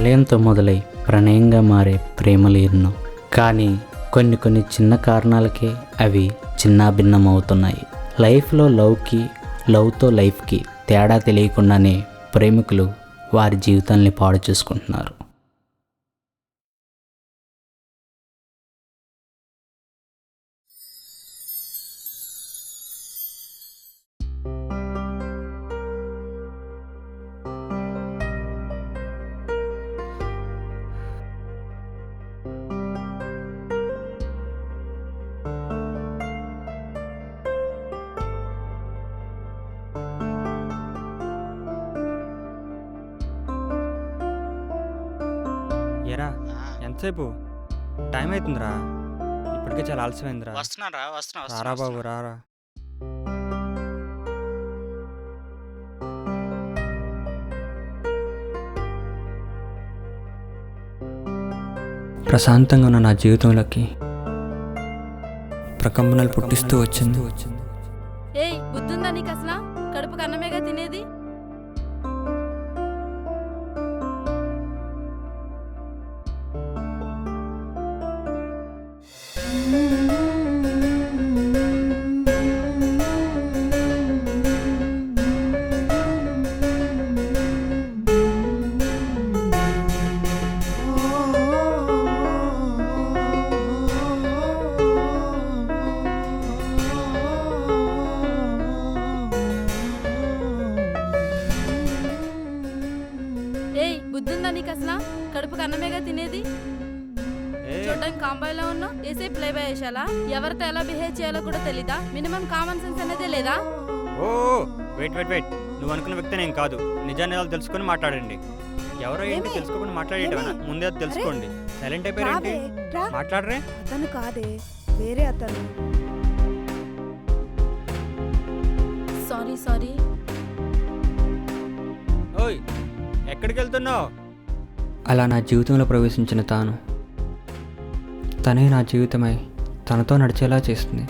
ప్రళయంతో మొదలై ప్రణయంగా మారే ప్రేమలు ఎన్నో. కానీ కొన్ని చిన్న కారణాలకే అవి చిన్నాభిన్నం అవుతున్నాయి. లైఫ్లో లవ్తో లైఫ్కి తేడా తెలియకుండానే ప్రేమికులు వారి జీవితాల్ని పాడు చేసుకుంటున్నారు. ఏరా ఎంతసేపు టైం అవుతుందిరా, ఇప్పటికే చాలా ఆలస్యమైందిరా. వస్తున్నా రారా బాబు రారా. ప్రశాంతంగా ఉన్న నా జీవితంలోకి ప్రకంపనలు పుట్టిస్తూ వచ్చింది. ఏయ్ బుద్ధుందా నీకు అసలు? కడుపుకి అన్నమేగా తినేది. ఏయ్ బుద్ధుందా నీకు అసలు? కడుపుకి అన్నమేగా తినేది. చూడడానికి కాంబాయ్లో ఉన్నావు, వేసే ప్లే బాయ్ వేసాలా? ఎవరితో ఎలా బిహేవ్ చేయాలో కూడా తెలీదా? మినిమం కామన్ సెన్స్ అనేదే లేదా? ఓ వెయిట్ వెయిట్ వెయిట్, నువ్వు అనుకున్న వ్యక్తి నేను కాదు. నిజాన్ని వాళ్ళు తెలుసుకొని మాట్లాడండి. ఎవరో ఏంటి తెలుసుకోకుండా మాట్లాడేటవనా? ముందే అది తెలుసుకోండి. సైలెంట్ అయిపోయారేంటి? మాట్లాడరే. అతను కాదే, వేరే అతను. సారీ. ఓయ్ ఎక్కడికి వెళ్తున్నావు? అలా నా జీవితంలో ప్రవేశించిన తనే నా జీవితమై తనతో నడిచేలా చేస్తుంది.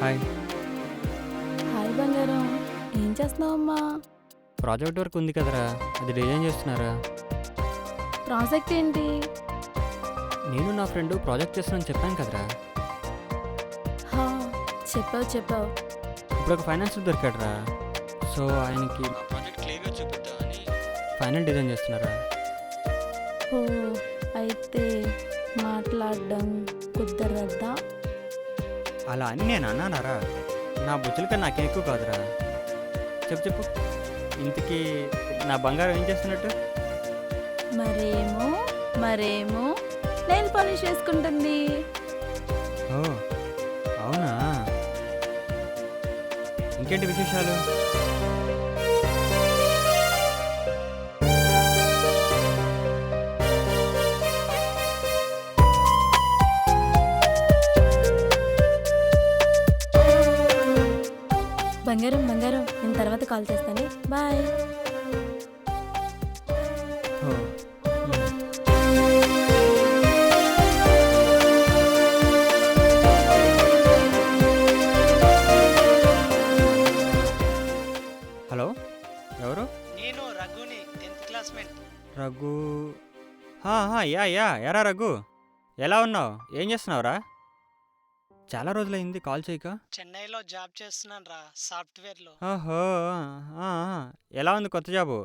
హాయ్. హాయ్ బంగారం, ఏం చేస్తున్నావమ్మా? ప్రాజెక్ట్ వర్క్ ఉంది కదరా, అది డిజైన్ చేస్తున్నారా? ప్రాజెక్ట్ ఏంటి? నేను నా ఫ్రెండ్ ప్రాజెక్ట్ చేస్తున్నాను చెప్పాను కదరా. హా, చెప్పావు. ఇప్పుడు ఒక ఫైనాన్షియల్ దొరికాడరా, సో ఆయనకి నా ప్రాజెక్ట్ క్లియర్గా చూపిద్దామని ఫైనల్ డిజైన్ చేస్తున్నారా. ఓ అయితే మాట్లాడడం కుదరదా? అలా అని నేను అన్నానారా? నా బుజ్జుల కన్నా నాకేం ఎక్కువ కాదురా. చెప్పు ఇంతకీ నా బంగారం ఏం చేస్తున్నట్టు? మరేమో నెయిల్ పాలిష్ చేసుకుంటుంది. ఓ అవునా, ఇంకేంటి విశేషాలు? బంగారం, నేను తర్వాత కాల్ చేస్తాను. బాయ్. ఓ, హలో ఎవరు? నేను రఘుని, 10th క్లాస్మేట్. రఘు. యా ఎరా రఘు, ఎలా ఉన్నావు? ఏం చేస్తున్నావురా? చాలా రోజులైంది కాల్ చేయక. చెన్నైలో జాబ్ చేస్తున్నాను రా, సాఫ్ట్వేర్లో. ఓహో, ఎలా ఉంది కొత్త జాబు?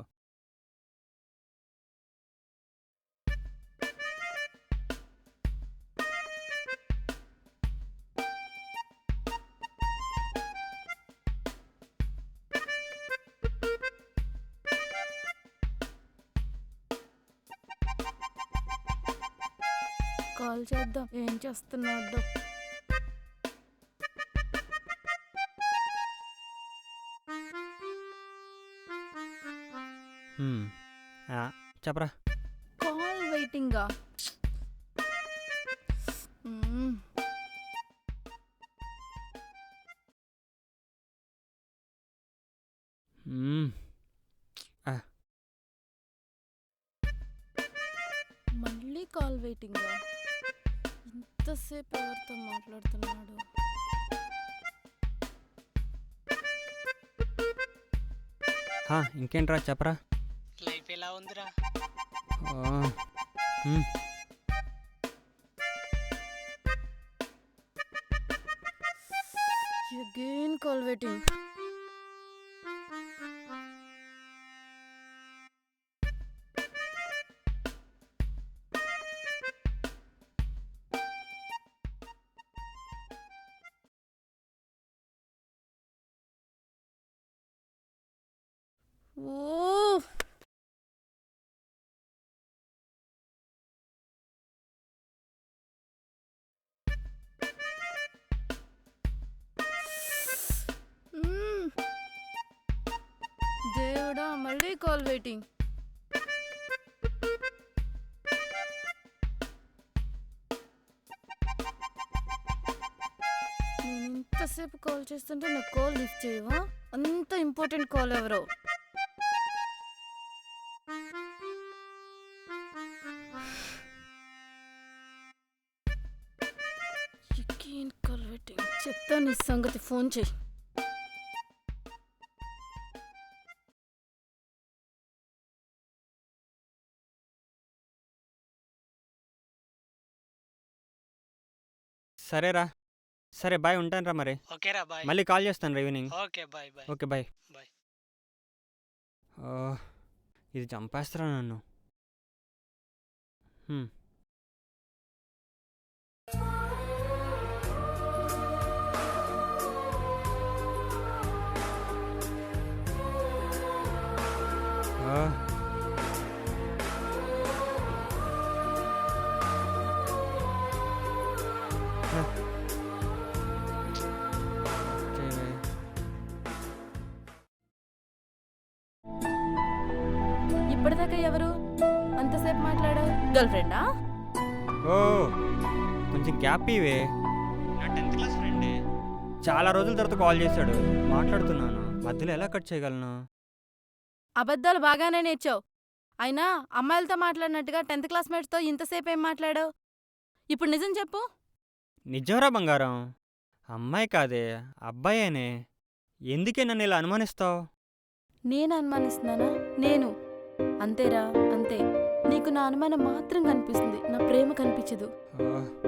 కాల్ చేద్దాం, ఏం చేస్తున్నాడు. చెప్పరా. కాల్ వెయిటింగా. మ్మ్. మ్మ్. మళ్ళీ కాల్ వెయిటింగ్. ఇంతసేపు ఎవరితో మాట్లాడుతున్నాడు? ఇంకేంట్రా చెప్పరా. లైఫ్ ఎలా ఉందిరా? ఆ, మ్మ్. Again call waiting. ఓ మ్మ్. దేవుడా మళ్ళీ కాల్ వెయిటింగ్. నేను ఇంతసేపు కాల్ చేస్తుంటే నా కాల్ లిఫ్ట్ చేయవా? అంత ఇంపార్టెంట్ కాల్ ఎవరో. Again call waiting. చెప్తా నీ సంగతి, ఫోన్ చేయి. సరేరా, సరే బాయ్, ఉంటానురా మరి. ఓకేరా బాయ్. మళ్ళీ కాల్ చేస్తాను రా evening. Okay bye bye. Okay bye. Bye. ఇది చంపేస్తారా నన్ను. హ్మ్. ఆ. ఆ. చేయవే. ఇప్పటిదాకా ఎవరు అంతసేపు మాట్లాడావు? గర్ల్ ఫ్రెండా? ఓ కొంచెం గ్యాప్ ఇవే. నా 10th క్లాస్ ఫ్రెండే. చాలా రోజుల తర్వాత కాల్ చేశాడు, మాట్లాడుతున్నాను. మధ్యలో ఎలా కట్ చేయగలను? అబద్ధాలు బాగానే నేర్చావు. అయినా అమ్మాయిలతో మాట్లాడినట్టుగా 10th క్లాస్మేట్స్తో ఇంతసేపు ఏం మాట్లాడావు? ఇప్పుడు నిజం చెప్పు. నిజంరా బంగారం, అమ్మాయి కాదే అబ్బాయేనే. ఎందుకే నన్ను ఇలా అనుమానిస్తావు? నేను అనుమానిస్తున్నానా? నేను అంతేరా, అంతే. నీకు నా అనుమానం మాత్రం కనిపిస్తుంది, నా ప్రేమ కనిపించదు.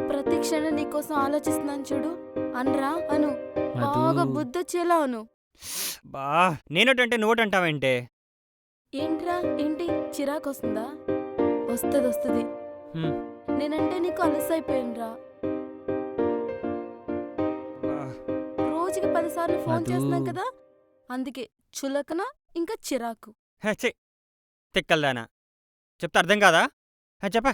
ప్రతి క్షణం నీకోసం ఆలోచిస్తున్నాను చూడు. అనరా అను, బాగా బుద్ధొచ్చేలా అను. బా నేనటంటే నువ్వటంటావేంటే? ఏంట్రా, ఏంటి చిరాకు వస్తుందా? వస్తుంది వస్తుంది. హ్మ్. నేనంటే నీకు అలసైపోయినరా. బా. రోజుకి 10 సార్లు ఫోన్ మధు. చేస్తున్నాం కదా, అందుకే చులకన ఇంకా చిరాకు. హే ఛీ, తిక్కల్దానా. చెప్తే అర్థం కాదా? చెప్పా.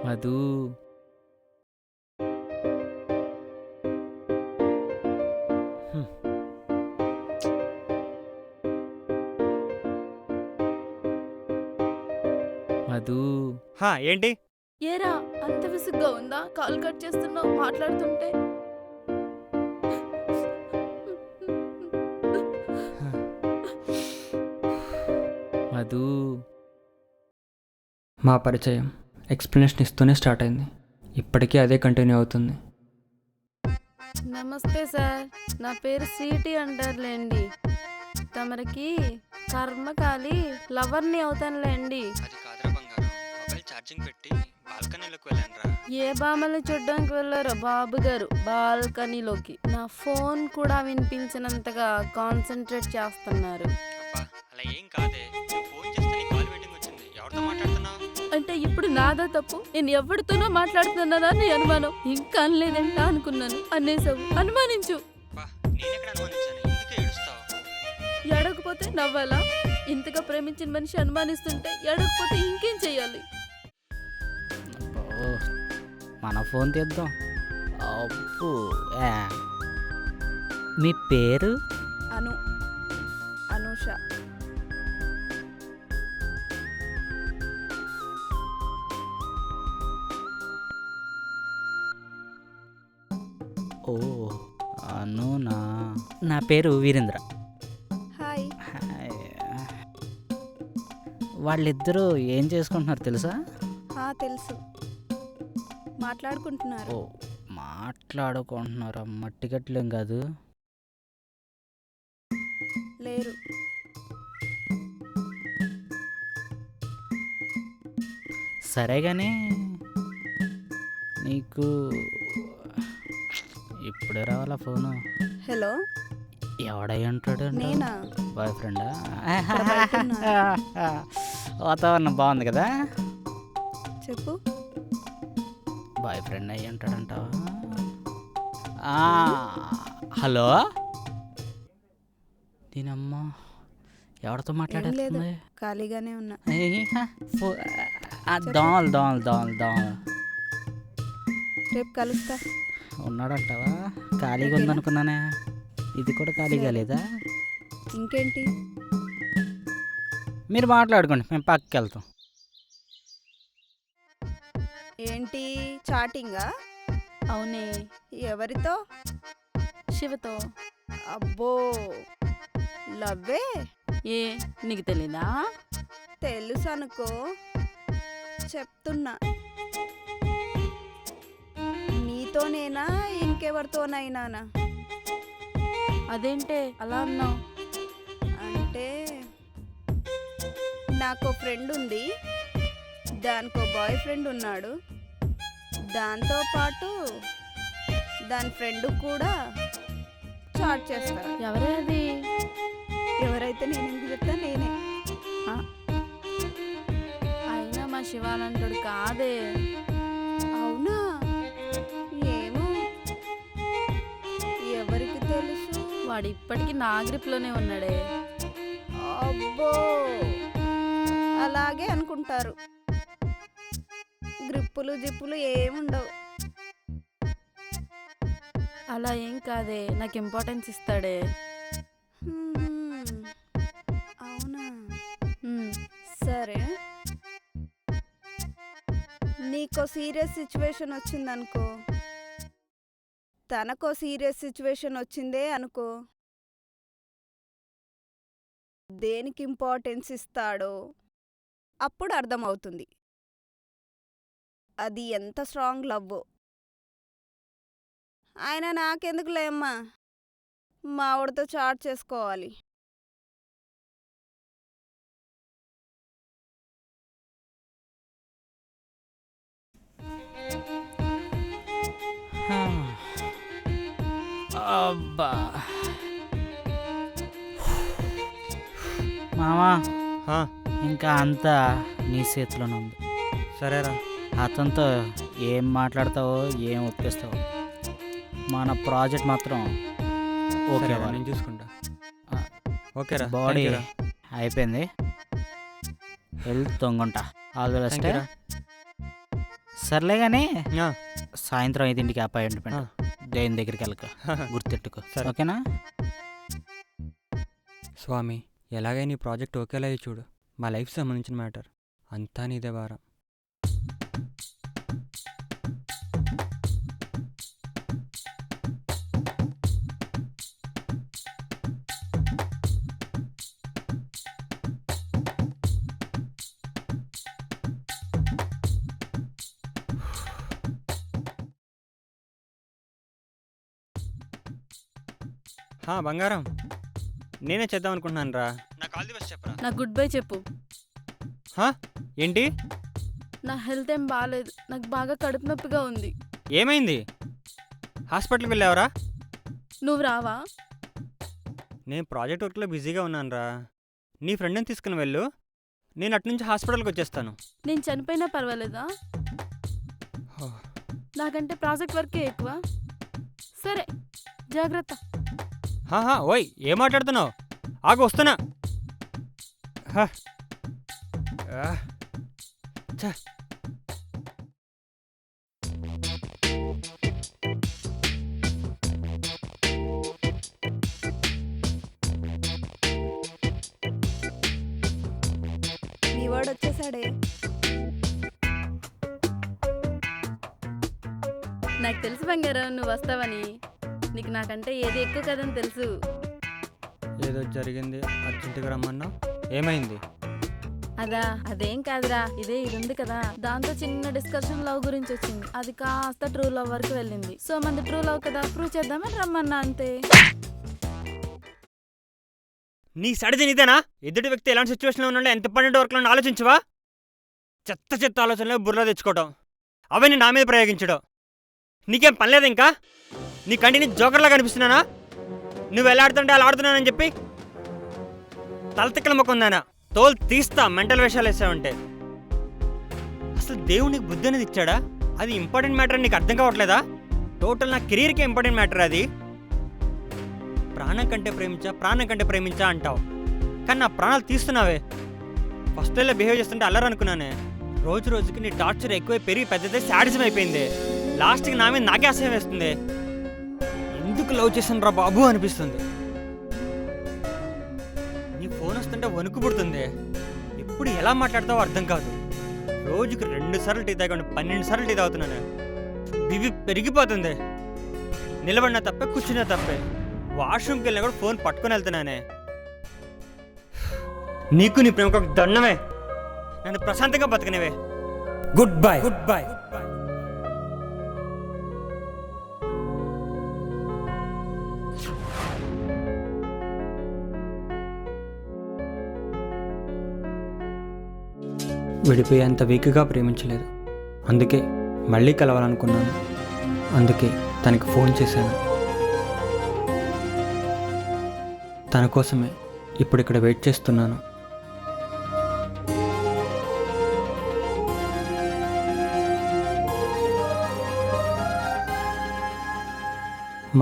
మధు. మధు. ఏంటి? ఏరా అంత విసుగ్గా ఉందా? కాల్ కట్ చేస్తున్నావు మాట్లాడుతుంటే. మధు. మా పరిచయం ఎక్స్ప్లెనేషన్ ఇస్తూనే స్టార్ట్ అయింది. ఇప్పటికీ అదే కంటిన్యూ అవుతుంది. నమస్తే సార్, నా పేరు స్వీటీ అంటారులేండి. తమరికి కర్మకాలి లవర్ని అవుతానులేండి. అది కాదురా బంగారం, మొబైల్ ఛార్జింగ్ పెట్టి బాల్కనీలోకి వెళ్ళానురా. ఏ బామల్ని చూడ్డానికి వెళ్ళారో బాబు గారు బాల్కనీలోకి? నా ఫోన్ కూడా వినిపించినంతగా కాన్సన్ట్రేట్ చేస్తున్నారు. అబ్బా అలా ఏం కాదే, ఫోన్ చేస్తే నీ కాల్ వెయిటింగ్ వచ్చింది. ఎవరితో మాట్లాడుతున్నావు? అంటే ఇప్పుడు నాదా తప్పు? నేను ఎవరితోనో మాట్లాడుతున్నానా నీ అనుమానం? ఇంకా అనలేదంట అనుకున్నాను, అనేసావు. అనుమానించు. అబ్బా నేనెక్కడ అనుమానించాను? ఎందుకు ఏడుస్తావు? ఎడకపోతే నవ్వాలా? ఇంతగా ప్రేమించిన మనిషి అనుమానిస్తుంటే ఎడకపోతే ఇంకేం చెయ్యాలి? అబ్బో, మన ఫోన్ తీద్దాం. అబ్బో, మీ పేరు? అను అనూష. ఓ అనునా. నా పేరు వీరేంద్ర. హాయ్. హాయ్. వాళ్ళిద్దరూ ఏం చేసుకుంటున్నారు తెలుసా? తెలుసు, మాట్లాడుకుంటున్నారు. ఓ మాట్లాడుకుంటున్నారా? మట్టిగట్లేం కాదు. లేరు. సరే కానీ నీకు ఇప్పుడే రావాలా ఫోను? హలో, ఎవడై ఉంటాడు? నేనా? బాయ్ ఫ్రెండా? ఇక్కడ బయట ఉన్నా. వాతావరణం బాగుంది కదా. చెప్పు. బాయ్ ఫ్రెండ్ అయ్యి ఉంటాడంటావా? హలో, దీనమ్మ ఎవరితో ఏం లేదు, మాట్లాడేస్తుంది? ఖాళీగానే ఉన్నా. దోమలు దోమలు దోమలు దోమలు. రేపు కలుస్తా. ఉన్నాడంటావా? ఖాళీగా ఓకేనా? ఉందనుకున్నానే. ఇది కూడా ఖాళీగా సరే. లేదా? ఇంకేంటి? మీరు మాట్లాడుకోండి, మేము పక్కకి వెళ్తాం. ఏంటి చాటింగా? అవునే, ఎవరితో? శివతో. అబ్బో, లవ్వే. ఏ నీకు తెలీదా? తెలుసు అనుకో, చెప్తున్నా. నీతోనేనా ఇంకెవరితోనైనానా? అదేంటే అలా అన్నావు? అంటే నాకు ఫ్రెండ్ ఉంది, దానికో బాయ్ ఫ్రెండ్ ఉన్నాడు, దాంతోపాటు దాని ఫ్రెండ్ కూడా చాట్ చేస్తాడు. ఎవరే అది? ఎవరైతే నేను ఎందుకు చెప్తా, నేనే. అయినా మా శివాలంటాడు కాదే. అవునా? ఏమో, ఎవరికి తెలుసు. వాడు ఇప్పటికీ నా గ్రిప్లోనే ఉన్నాడే. అబ్బో, అలాగే అనుకుంటారు. గ్రిప్పులు జిప్పులు ఏముండవు. అలా ఏం కాదే, నాకు ఇంపార్టెన్స్ ఇస్తాడే. అవునా? ఉమ్, సరే, నీకో సీరియస్ సిచ్యువేషన్ వచ్చిందనుకో, తనకో సీరియస్ సిచ్యువేషన్ వచ్చిందే అనుకో, దేనికి ఇంపార్టెన్స్ ఇస్తాడో అప్పుడు అర్థమవుతుంది అది ఎంత స్ట్రాంగ్ లవ్. ఆయన నాకెందుకులే అమ్మా, మా ఆవిడతో చాట్ చేసుకోవాలి. అబ్బా మామా, హా, ఇంకా అంతా నీ చేతిలోనే ఉంది. సరేరా. అతనితో ఏం మాట్లాడతావో ఏం ఒప్పిస్తావో, మన ప్రాజెక్ట్ మాత్రం ఓకే సరేరా, నేను చూసుకుంటా. ఓకేరా. బాడీ థాంక్యూ రా. అయిపోయింది, వెళ్ళి తొంగుంటా. All the best. థాంక్యూ రా. సర్లే కానీ ఆ, సాయంత్రం 5ంటికి అపాయింట్మెంట్. ఆ. దేని దగ్గరికి వెళ్ళక గుర్తెట్టుకో, సరే. ఓకేనా? స్వామి, ఎలాగైనా ఈ ప్రాజెక్ట్ ఒకేలా చూడు. మా లైఫ్ సంబంధించిన మ్యాటర్ అంతా నీదే వారం. బంగారం, నేనే చేద్దాం అనుకుంటున్నాను రా. నాకు ఆల్ ది బెస్ట్ చెప్పరా. నా గుడ్ బై చెప్పు. ఏంటి? నా హెల్త్ ఏం బాగాలేదు, నాకు బాగా కడుపు నొప్పిగా ఉంది. ఏమైంది? హాస్పిటల్కి వెళ్ళావరా? నువ్వు రావా? నేను ప్రాజెక్ట్ వర్క్లో బిజీగా ఉన్నాను రా. నీ ఫ్రెండ్ని తీసుకుని వెళ్ళు, నేను అటు నుంచి హాస్పిటల్కి వచ్చేస్తాను. నేను చనిపోయినా పర్వాలేదా? నాకంటే ప్రాజెక్ట్ వర్కే ఎక్కువ. సరే, జాగ్రత్త. ఓయ్, ఏం మాట్లాడుతున్నావు? ఆగు, వస్తున్నా. హా. ఛ. వాడు వచ్చేసాడే. నాకు తెలుసు బంగారం నువ్వు వస్తావని. నీకు నాకంటే ఏది ఎక్కువ కదని తెలుసు. ఏదో జరిగింది, అర్జెంటుగా రమ్మన్నా. ఏమైంది? అదేం కాదురా, ఇది ఉంది కదా, దాంతో చిన్న డిస్కషన్ లవ్ గురించి వచ్చింది. అది కాస్త ట్రూ లవ్ వరకు వెళ్ళింది. సో మంది ట్రూ లవ్ కదా, ప్రూవ్ చేద్దామని రమ్మన్నా అంతే. నీ సడిది నీదేనా? ఎదుటి వ్యక్తి ఎలాంటి సిచ్యువేషన్లో ఉన్నాడో, ఎంత పన్నెండు వరకు ఆలోచించవా? చెత్త చెత్త ఆలోచనలో బుర్ర తెచ్చుకోవటం, అవన్నీ నా మీద ప్రయోగించడం. నీకేం పనిలేదు ఇంకా? నీ కంటిని జోకర్లా కనిపిస్తున్నానా? నువ్వు ఎలా ఆడుతుంటే అలా ఆడుతున్నానని చెప్పి తలతిక్కల మొక్కుందానా? తోలు తీస్తా మెంటల్ వేషాలు వేసావంటే. అసలు దేవునికి బుద్ధి అనేది ఇచ్చాడా? అది ఇంపార్టెంట్ మ్యాటర్ అని నీకు అర్థం కావట్లేదా? టోటల్ నా కెరీర్కే ఇంపార్టెంట్ మ్యాటర్ అది. ప్రాణం కంటే ప్రేమించా అంటావు, కానీ నా ప్రాణాలు తీస్తున్నావే. ఫస్ట్ ఇలా బిహేవ్ చేస్తుంటే అల్లరు అనుకున్నానే. రోజు రోజుకి నీ టార్చర్ ఎక్కువ పెరిగి పెద్దదే శాడిజం అయిపోయింది. లాస్ట్కి నా మీద నాకే అసహ్యం వేస్తుంది. ఎందుకు లవ్ చేశాను రా బాబు అనిపిస్తుంది. నీ ఫోన్ వస్తుంటే వణుకు పుడుతుంది. ఎప్పుడు ఎలా మాట్లాడతావో అర్థం కాదు. రోజుకి 2 సార్లు టీ తాగండి, 12 సార్లు టీ తాగుతున్నాను. బివి పెరిగిపోతుంది. నిలబడినా తప్పే, కూర్చున్నా తప్పే. వాష్రూమ్కి వెళ్ళినా కూడా ఫోన్ పట్టుకొని వెళ్తున్నానే. నీకు నీ ప్రేమకు ఒక దండమే. నన్ను ప్రశాంతంగా బతకనివే. Good bye. విడిపోయేంత వీక్గా ప్రేమించలేదు. అందుకే మళ్ళీ కలవాలనుకున్నాను. అందుకే తనకి ఫోన్ చేశాను. తన కోసమే ఇప్పుడు ఇక్కడ వెయిట్ చేస్తున్నాను.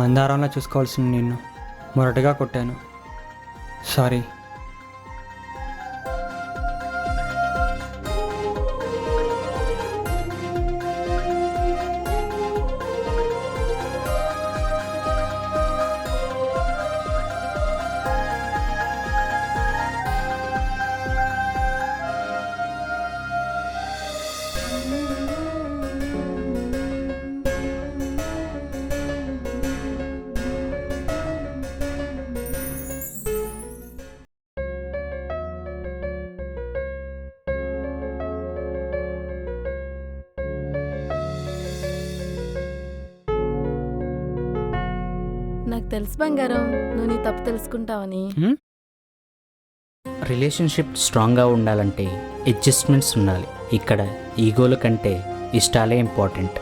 మందారంలా చూసుకోవాల్సిన నిన్ను మొరటగా కొట్టాను. సారీ. నాకు తెలుసు బంగారం, నువ్వు నీ తప్పు తెలుసుకుంటావని. రిలేషన్షిప్ స్ట్రాంగ్గా ఉండాలంటే అడ్జస్ట్మెంట్స్ ఉండాలి. ఇక్కడ ఈగోల కంటే ఇష్టాలే ఇంపార్టెంట్.